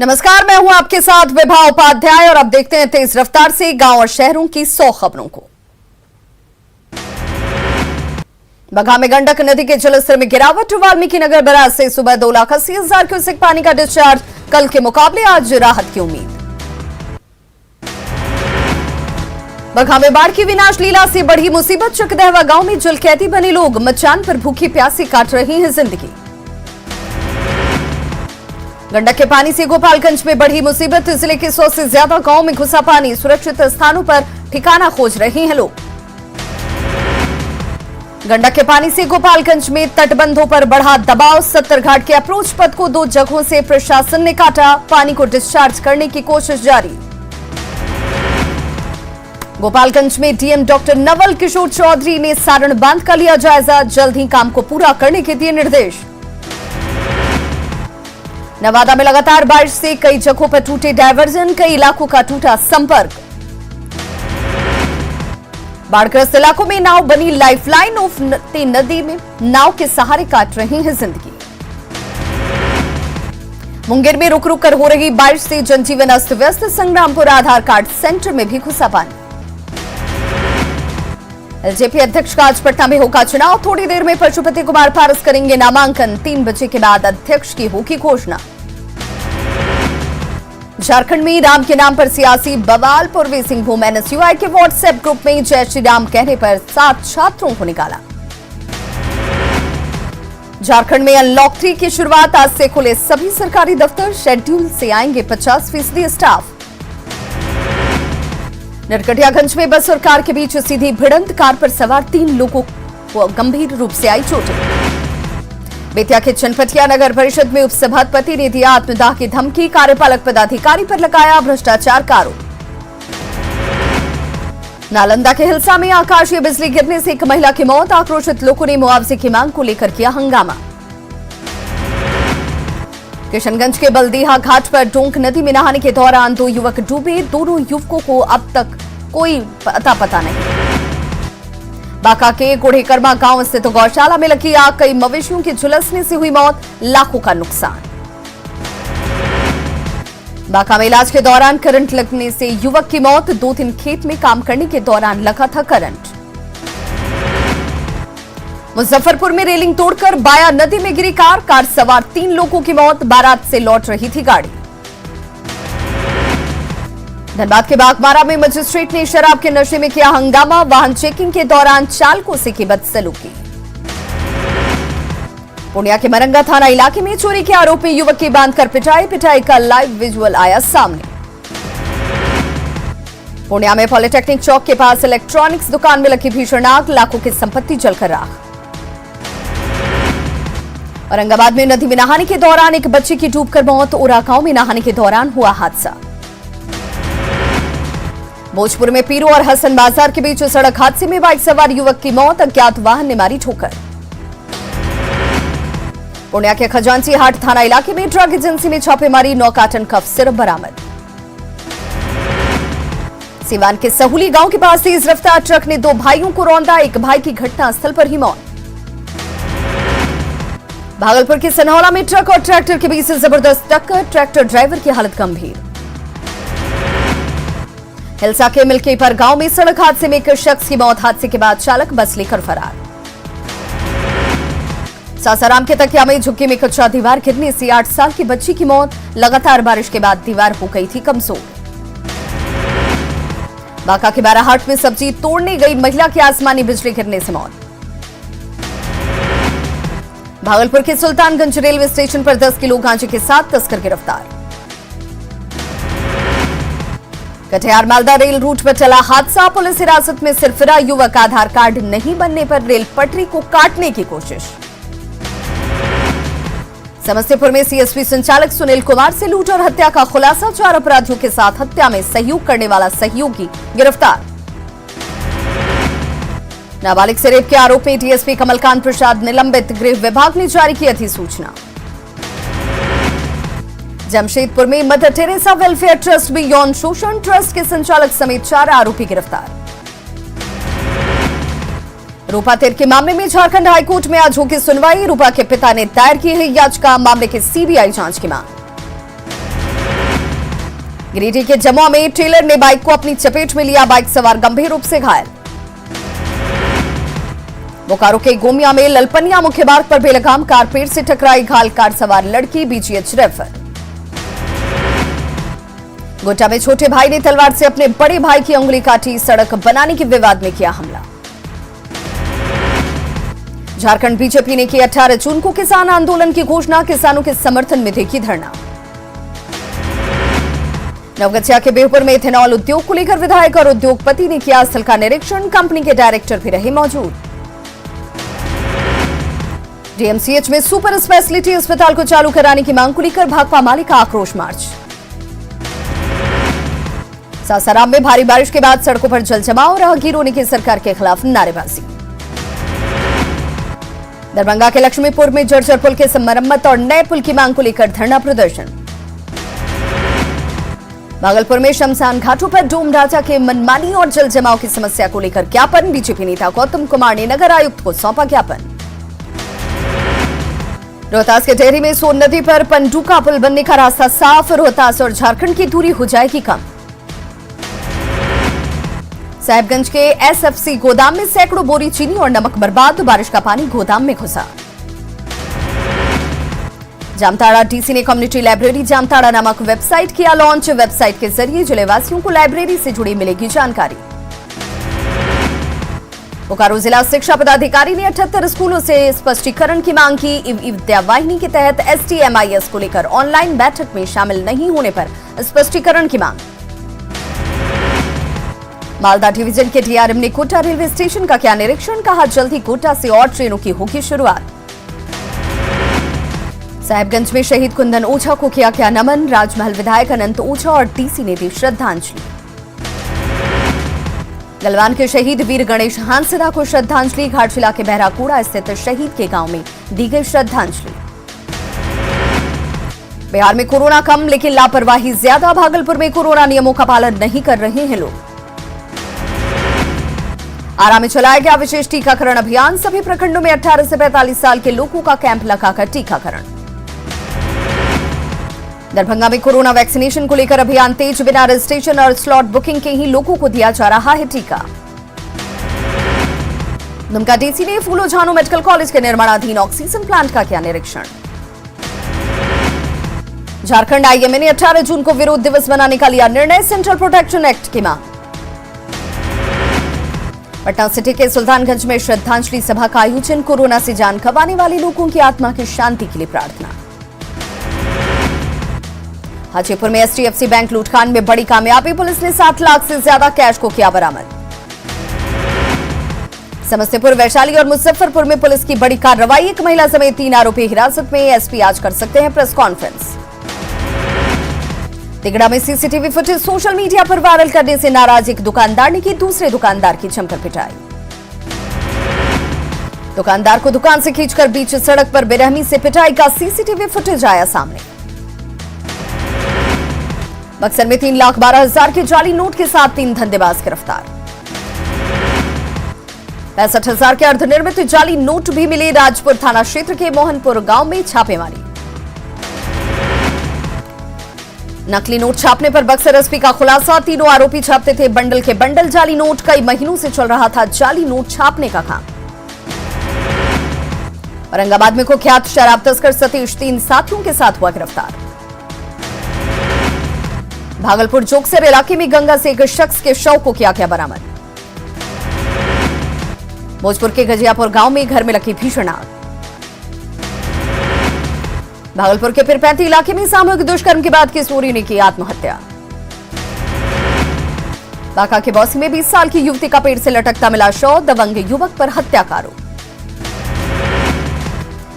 नमस्कार, मैं हूं आपके साथ विभा उपाध्याय और अब देखते हैं तेज रफ्तार से गांव और शहरों की 100 खबरों को। बगहा में गंडक नदी के जलस्तर में गिरावट। वाल्मीकि नगर बराज से सुबह 2,80,000 क्यूसेक पानी का डिस्चार्ज। कल के मुकाबले आज राहत की उम्मीद। बगहा में बाढ़ की विनाश लीला से बढ़ी मुसीबत। चकदहवा गांव में जलकैदी बने लोग मचान पर भूखी प्यासी काट रही हैं जिंदगी। गंडक के पानी से गोपालगंज में बढ़ी मुसीबत। जिले के 100 से ज्यादा गांव में घुसा पानी। सुरक्षित स्थानों पर ठिकाना खोज रहे हैं लोग। गंडक के पानी से गोपालगंज में तटबंधों पर बढ़ा दबाव। 70 घाट के अप्रोच पथ को 2 जगहों से प्रशासन ने काटा। पानी को डिस्चार्ज करने की कोशिश जारी। गोपालगंज में डीएम डॉक्टर नवल किशोर चौधरी ने सारण बांध का लिया जायजा। जल्द ही काम को पूरा करने के दिए निर्देश। नवादा में लगातार बारिश से कई जगहों पर टूटे डायवर्जन। कई इलाकों का टूटा संपर्क। बाढ़ग्रस्त इलाकों में नाव बनी लाइफलाइन। उफनती नदी में नाव के सहारे काट रही है जिंदगी। मुंगेर में रुक रुक कर हो रही बारिश से जनजीवन अस्त व्यस्त। संग्रामपुर आधार कार्ड सेंटर में भी घुसा पानी। एलजेपी अध्यक्ष का आज पटना में होगा चुनाव। थोड़ी देर में पशुपति कुमार पारस करेंगे नामांकन। 3 बजे के बाद अध्यक्ष की होगी घोषणा। झारखंड में राम के नाम पर सियासी बवाल। पूर्वी सिंहभूम एनएसयूआई के व्हाट्सएप ग्रुप में जय श्री राम कहने पर 7 छात्रों को निकाला। झारखंड में अनलॉक 3 की शुरुआत। आज से खुले सभी सरकारी दफ्तर। शेड्यूल से आएंगे 50% स्टाफ। नरकटियागंज में बस और कार के बीच सीधी भिड़ंत। कार पर सवार 3 लोगों को गंभीर रूप से आई चोटें। बेतिया के चनपटिया नगर परिषद में उपसभापति ने दिया आत्मदाह की धमकी। कार्यपालक पदाधिकारी पर लगाया भ्रष्टाचार का आरोप। नालंदा के हिलसा में आकाशीय बिजली गिरने से एक महिला की मौत। आक्रोशित लोगों ने मुआवजे की मांग को लेकर किया हंगामा। किशनगंज के बलदीहा घाट पर डोंक नदी में नहाने के दौरान 2 युवक डूबे। दोनों युवकों को अब तक कोई पता नहीं। बांका के गोढ़ेकरमा गांव स्थित गौशाला में लगी आग। कई मवेशियों के झुलसने से हुई मौत। लाखों का नुकसान। बांका में इलाज के दौरान करंट लगने से युवक की मौत। 2 दिन खेत में काम करने के दौरान लगा था करंट। मुजफ्फरपुर में रेलिंग तोड़कर बाया नदी में गिरी कार। कार सवार 3 लोगों की मौत। बारात से लौट रही थी गाड़ी। धनबाद के बागमारा में मजिस्ट्रेट ने शराब के नशे में किया हंगामा। वाहन चेकिंग के दौरान चालकों से की बदसलूकी। पूर्णिया के मरंगा थाना इलाके में चोरी के आरोपी युवक की बांधकर पिटाई का लाइव विजुअल आया सामने। पूर्णिया में पॉलिटेक्निक चौक के पास इलेक्ट्रॉनिक्स दुकान में लगी भीषण आग। लाखों की संपत्ति जलकर राख। औरंगाबाद में नदी में नहाने के दौरान एक बच्चे की डूबकर मौत। ओरा गांव में नहाने के दौरान हुआ हादसा। भोजपुर में पीरू और हसन बाजार के बीच सड़क हादसे में बाइक सवार युवक की मौत। अज्ञात वाहन ने मारी ठोकर। पूर्णिया के खजांची हाट थाना इलाके में ड्रग एजेंसी में छापेमारी। 9 कार्टन कफ सिरप बरामद। सीवान के सहूली गांव के पास तेज रफ्तार ट्रक ने 2 भाइयों को रौंदा। एक भाई की घटनास्थल पर ही मौत। भागलपुर के सनहौला में ट्रक और ट्रैक्टर के बीच जबरदस्त टक्कर। ट्रैक्टर ड्राइवर की हालत गंभीर। हिलसा के मिल्की पर गांव में सड़क हादसे में एक शख्स की मौत। हादसे के बाद चालक बस लेकर फरार। सासाराम के तकिया में झुग्गी में कच्चा दीवार गिरने से 8 साल की बच्ची की मौत। लगातार बारिश के बाद दीवार हो गई थी कमजोर। बांका के बाराहाट में सब्जी तोड़ने गई महिला की आसमानी बिजली गिरने से मौत। भागलपुर के सुल्तानगंज रेलवे स्टेशन पर 10 किलो गांजे के साथ तस्कर गिरफ्तार। कटिहार मालदा रेल रूट पर चला हादसा। पुलिस हिरासत में सिरफिरा युवक। आधार कार्ड नहीं बनने पर रेल पटरी को काटने की कोशिश। समस्तीपुर में सीएसपी संचालक सुनील कुमार से लूट और हत्या का खुलासा। 4 अपराधियों के साथ हत्या में सहयोग करने वाला सहयोगी गिरफ्तार। नाबालिग से रेप के आरोप में डीएसपी कमलकांत प्रसाद निलंबित। गृह विभाग ने जारी की अधिसूचना। जमशेदपुर में मदर टेरेसा वेलफेयर ट्रस्ट में यौन शोषण। ट्रस्ट के संचालक समेत 4 आरोपी गिरफ्तार। रूपा तेर के मामले में झारखंड हाईकोर्ट में आज होगी सुनवाई। रूपा के पिता ने दायर की है याचिका। मामले की सीबीआई जांच की मांग। गिरिडीह के जमुआ में ट्रेलर ने बाइक को अपनी चपेट में लिया, बाइक सवार गंभीर रूप से घायल। बोकारो के गोमिया में ललपनिया मुख्य मार्ग पर बेलगाम कार पेड़ से टकराई, घायल कार सवार लड़की बीजीएच रेफर। गोड्डा में छोटे भाई ने तलवार से अपने बड़े भाई की उंगली काटी, सड़क बनाने के विवाद में किया हमला। झारखंड बीजेपी ने की 18 जून को किसान आंदोलन की घोषणा, किसानों के समर्थन में देखी धरना। नवगछिया के बेहपुर में इथेनॉल उद्योग को लेकर विधायक और उद्योगपति ने किया स्थल का निरीक्षण, कंपनी के डायरेक्टर भी रहे मौजूद। डीएमसीएच में सुपर स्पेशलिटी अस्पताल को चालू कराने की मांग को लेकर भाकपा माले का आक्रोश मार्च। सासाराम में भारी बारिश के बाद सड़कों पर जल जमाव, राहगीरों ने की सरकार के खिलाफ नारेबाजी। दरभंगा के लक्ष्मीपुर में जर्जर पुल के मरम्मत और नए पुल की मांग को लेकर धरना प्रदर्शन। भागलपुर में शमशान घाटों पर डोम राजा के मनमानी और जल जमाव की समस्या को लेकर ज्ञापन, बीजेपी नेता गौतम कुमार ने नगर आयुक्त को सौंपा ज्ञापन। रोहतास के डेहरी में सोन नदी पर पंडुका पुल बनने का रास्ता साफ, रोहतास और झारखंड की दूरी हो जाएगी कम। साहिबगंज के एसएफसी गोदाम में सैकड़ों बोरी चीनी और नमक बर्बाद, बारिश का पानी गोदाम में घुसा। जामताड़ा डीसी ने कम्युनिटी लाइब्रेरी जामताड़ा नामक वेबसाइट किया लॉन्च, वेबसाइट के जरिए जिलेवासियों को लाइब्रेरी से जुड़ी मिलेगी जानकारी। बोकारो जिला शिक्षा पदाधिकारी ने 78 स्कूलों से स्पष्टीकरण की मांग की, विद्या वाहिनी के तहत एसटीएमआईएस को लेकर ऑनलाइन बैठक में शामिल नहीं होने पर स्पष्टीकरण की मांग। मालदा डिवीजन के डीआरएम ने कोटा रेलवे स्टेशन का किया निरीक्षण, कहा जल्द ही कोटा से और ट्रेनों की होगी शुरुआत। साहिबगंज में शहीद कुंदन ओझा को किया नमन, राजमहल विधायक अनंत ओझा और डीसी ने दी श्रद्धांजलि। गलवान के शहीद वीर गणेश हांसदा को श्रद्धांजलि, घाटशिला के बहराकूड़ा स्थित शहीद के गांव में दी गई श्रद्धांजलि। बिहार में कोरोना कम लेकिन लापरवाही ज्यादा, भागलपुर में कोरोना नियमों का पालन नहीं कर रहे हैं लोग। आरा में चलाया गया विशेष टीकाकरण अभियान, सभी प्रखंडों में 18 से 45 साल के लोगों का कैंप लगाकर टीकाकरण। दरभंगा में कोरोना वैक्सीनेशन को लेकर अभियान तेज, बिना रजिस्ट्रेशन और स्लॉट बुकिंग के ही लोगों को दिया जा रहा है टीका। दुमका डीसी ने फूलो झानो मेडिकल कॉलेज के निर्माणाधीन ऑक्सीजन प्लांट का किया निरीक्षण। झारखंड आईएमए ने 18 जून को विरोध दिवस मनाने का लिया निर्णय, सेंट्रल प्रोटेक्शन एक्ट की मांग। पटना सिटी के सुल्तानगंज में श्रद्धांजलि सभा का आयोजन, कोरोना से जान गंवाने वाले लोगों की आत्मा की शांति के लिए प्रार्थना। हाजीपुर में एचडीएफसी बैंक लूटकांड में बड़ी कामयाबी, पुलिस ने 7 लाख से ज्यादा कैश को किया बरामद। समस्तीपुर, वैशाली और मुजफ्फरपुर में पुलिस की बड़ी कार्रवाई, एक महिला समेत 3 आरोपी हिरासत में, एसपी आज कर सकते हैं प्रेस कॉन्फ्रेंस। तिगड़ा में CCTV footage social media viral वायरल करने से नाराज एक दुकानदार ने की दूसरे दुकानदार की जमकर पिटाई। दुकानदार को दुकान से खींचकर बीच सड़क पर बेरहमी से पिटाई का सीसीटीवी फुटेज आया सामने। बक्सर में 3,12,000 के जाली नोट के साथ 3 धंधेबाज गिरफ्तार। 65,000 के अर्धनिर्मित जाली नोट भी मिले, राजपुर थाना क्षेत्र के मोहनपुर गांव में छापेमारी। नकली नोट छापने पर बक्सर एसपी का खुलासा, तीनों आरोपी छापते थे बंडल के बंडल जाली नोट, कई महीनों से चल रहा था जाली नोट छापने का काम। औरंगाबाद में कुख्यात शराब तस्कर सतीश 3 साथियों के साथ हुआ गिरफ्तार। भागलपुर जोगसर इलाके में गंगा से एक शख्स के शव को किया गया बरामद। भोजपुर के गजियापुर गांव में घर में लगी भीषण आग। भागलपुर के पिरपैंती इलाके में सामूहिक दुष्कर्म के बाद किशोरी ने की आत्महत्या। बांका के बौसी में 20 साल की युवती का पेड़ से लटकता मिला शव, दबंग युवक पर हत्या का आरोप।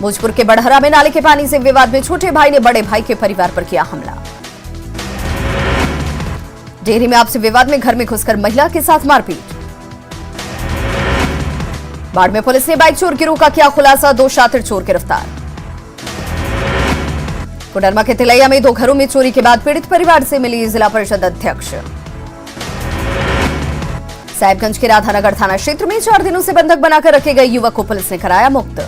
भोजपुर के बड़हरा में नाले के पानी से विवाद में छोटे भाई ने बड़े भाई के परिवार पर किया हमला। डेहरी में आपसी विवाद में घर में घुसकर महिला के साथ मारपीट। बाढ़ में पुलिस ने बाइक चोर गिरोह का किया खुलासा, 2 शातिर चोर गिरफ्तार। कोडरमा के तिलैया में 2 घरों में चोरी के बाद पीड़ित परिवार से मिली जिला परिषद अध्यक्ष। साहिबगंज के राधानगर थाना क्षेत्र में 4 दिनों से बंधक बनाकर रखे गए युवक को पुलिस ने कराया मुक्त।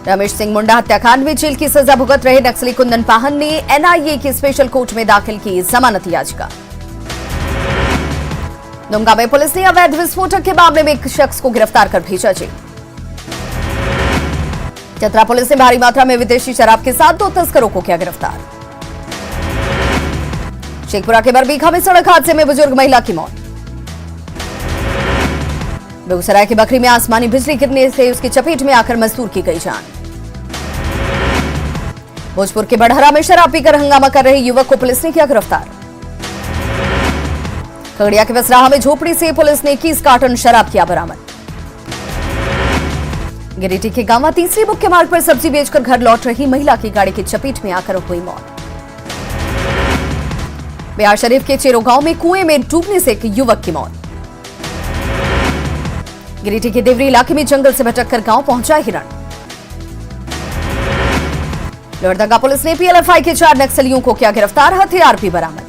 रमेश सिंह मुंडा हत्याकांड में जेल की सजा भुगत रहे नक्सली कुंदन पाहन ने एनआईए की स्पेशल कोर्ट में दाखिल की जमानत याचिका। दुमका में पुलिस ने अवैध विस्फोटक के मामले में एक शख्स को गिरफ्तार कर भेजा जेल। चतरा पुलिस ने भारी मात्रा में विदेशी शराब के साथ 2 तस्करों को किया गिरफ्तार। शेखपुरा के बरबीघा में सड़क हादसे में बुजुर्ग महिला की मौत। बेगूसराय की बकरी में आसमानी बिजली गिरने से उसकी चपेट में आकर मजदूर की गई जान। भोजपुर के बड़हरा में शराब पीकर हंगामा कर रहे युवक को पुलिस ने किया गिरफ्तार। खगड़िया के बसराहा में झोपड़ी से पुलिस ने 21 कार्टन शराब किया बरामद। गिरिडीह के गांव तीसरी मुख्य मार्ग पर सब्जी बेचकर घर लौट रही महिला की गाड़ी की चपेट में आकर हुई मौत। बिहार शरीफ के चेरो गांव में कुएं में डूबने से एक युवक की मौत। गिरिडीह के देवरी इलाके में जंगल से भटककर गांव पहुंचा हिरण। लोहरदगा पुलिस ने पीएलएफआई के 4 नक्सलियों को किया गिरफ्तार, हथियार भी बरामद।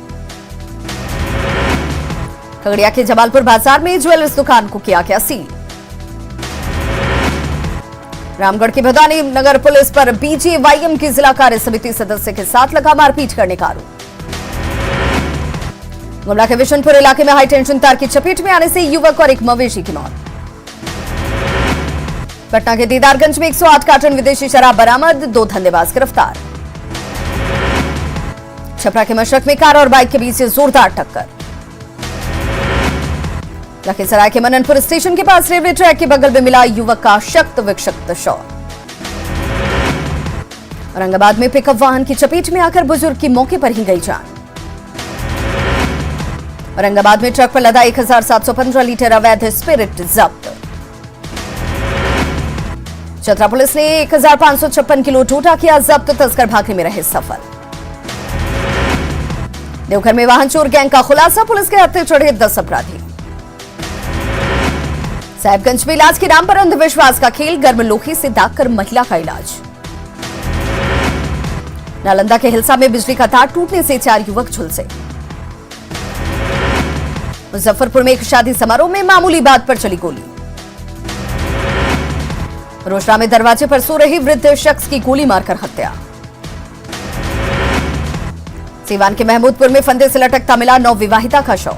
खगड़िया के जमालपुर बाजार में ज्वेलर्स दुकान को किया गया सील। रामगढ़ की भदानी नगर पुलिस पर बीजेवाईएम की जिला कार्य समिति सदस्य के साथ लगा मारपीट करने का आरोप। गुमला के विशनपुर इलाके में हाई टेंशन तार की चपेट में आने से युवक और एक मवेशी की मौत। पटना के दीदारगंज में 108 कार्टन विदेशी शराब बरामद, 2 धंधेबाज गिरफ्तार। छपरा के मशरक में कार और बाइक के बीच जोरदार टक्कर। लखीसराय के मननपुर स्टेशन के पास रेलवे ट्रैक के बगल में मिला युवक का शक्त विक्षत शव। औरंगाबाद में पिकअप वाहन की चपेट में आकर बुजुर्ग की मौके पर ही गई जान। औरंगाबाद में ट्रक पर लदा 1715 लीटर अवैध स्पिरिट जब्त। चतरा पुलिस ने 1556 किलो टोटा किया जब्त, तस्कर भागने में रहे सफल। देवघर में वाहन चोर गैंग का खुलासा, पुलिस के हत्थे चढ़े 10 अपराधी। साहिबगंज में इलाज के नाम पर अंधविश्वास का खेल, गर्म लोहे से दागकर महिला का इलाज। नालंदा के हिलसा में बिजली का तार टूटने से 4 युवक झुलसे। मुजफ्फरपुर में एक शादी समारोह में मामूली बात पर चली गोली। रोशना में दरवाजे पर सो रही वृद्ध शख्स की गोली मारकर हत्या। सीवान के महमूदपुर में फंदे से लटकता मिला नवविवाहिता का शव।